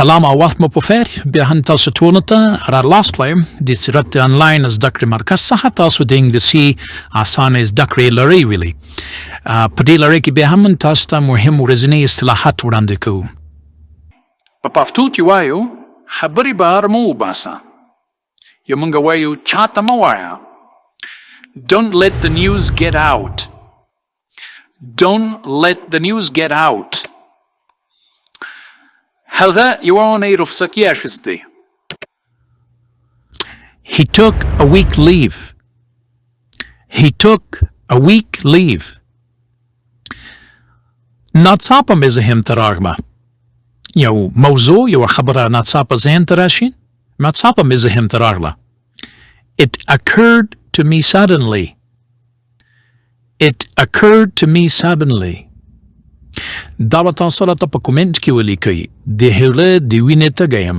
سلام او وخت مو په خیر. بیا هم تاسو ټولو ته راغلاست وایم د سیرت د انلاین زدکړې مرکز څخه. تاسو د انګلیسي آسانه زدکړې لړۍ ویلي. په دې لړۍ کې بیا هم تاسو ته مهم ورځني اصطلاحات وړاندې کوو. په پښتو کې وایو خبرې بهر مه وباسه. یا موږ وایو چاته مه وایه. Don't let the news get out. Don't let the news get out. هذا يواني رفسك يا شزدي. He took a week leave. He took a week leave. ناڅاپه مې ذهن ته راغله. یو موضوع یو خبره ناڅاپه ذهن ته راشي. ناڅاپه مې ذهن ته راغله. It occurred to me suddenly. It occurred to me suddenly. دا به تاسو راته په کومنټ کې ولیکئ. د هغه د وینې تږی یم.